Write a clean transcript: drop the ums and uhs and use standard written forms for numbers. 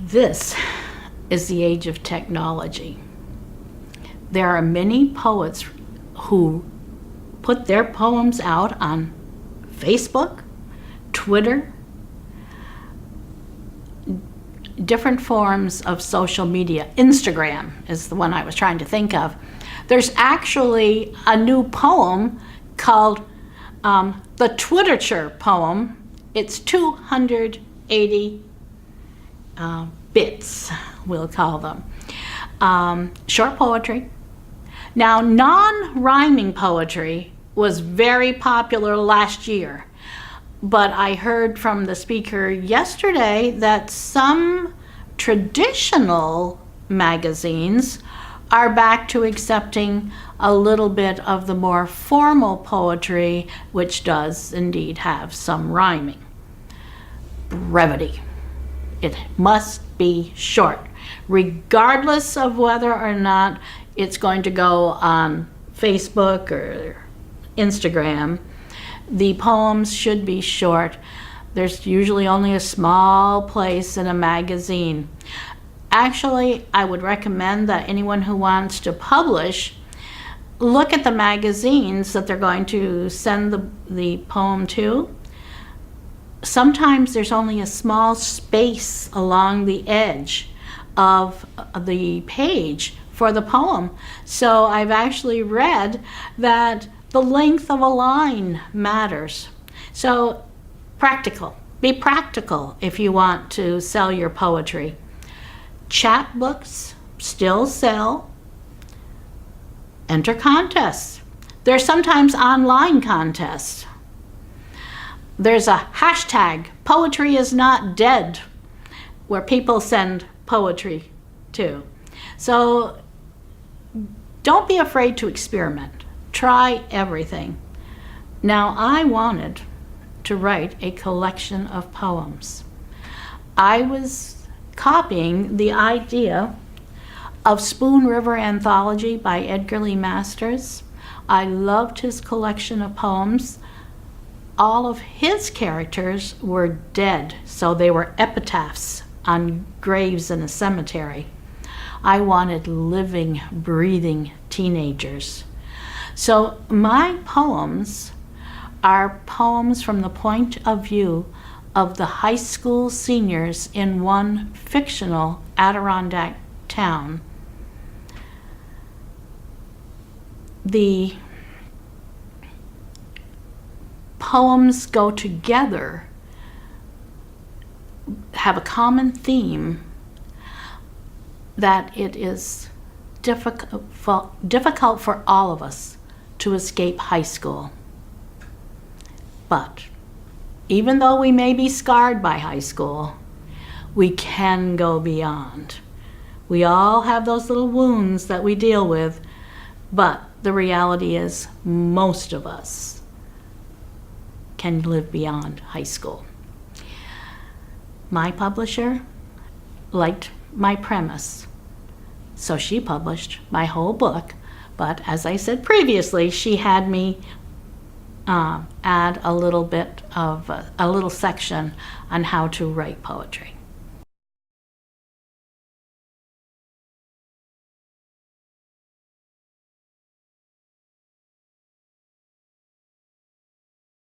This is the age of technology. There are many poets who put their poems out on Facebook, Twitter, different forms of social media. Instagram is the one I was trying to think of. There's actually a new poem called the Twitterture poem. It's 280 bits, we'll call them. Short poetry. Now, non-rhyming poetry was very popular last year, but I heard from the speaker yesterday that some traditional magazines are back to accepting a little bit of the more formal poetry, which does indeed have some rhyming. Brevity. It must be short, regardless of whether or not it's going to go on Facebook or Instagram. The poems should be short. There's usually only a small place in a magazine. Actually, I would recommend that anyone who wants to publish look at the magazines that they're going to send the poem to. Sometimes there's only a small space along the edge of the page for the poem. So I've actually read that the length of a line matters. So practical. Be practical if you want to sell your poetry. Chapbooks still sell. Enter contests. There's sometimes online contests. There's a hashtag, poetry is not dead, where people send poetry to. So don't be afraid to experiment. Try everything. Now, I wanted to write a collection of poems. I was copying the idea of Spoon River Anthology by Edgar Lee Masters. I loved his collection of poems. All of his characters were dead, so they were epitaphs on graves in a cemetery. I wanted living, breathing teenagers. So my poems are poems from the point of view of the high school seniors in one fictional Adirondack town. The poems go together, have a common theme, that it is difficult for all of us to escape high school. But even though we may be scarred by high school, we can go beyond. We all have those little wounds that we deal with, but the reality is most of us can live beyond high school. My publisher liked my premise, so she published my whole book, but as I said previously, she had me add a little bit of a little section on how to write poetry.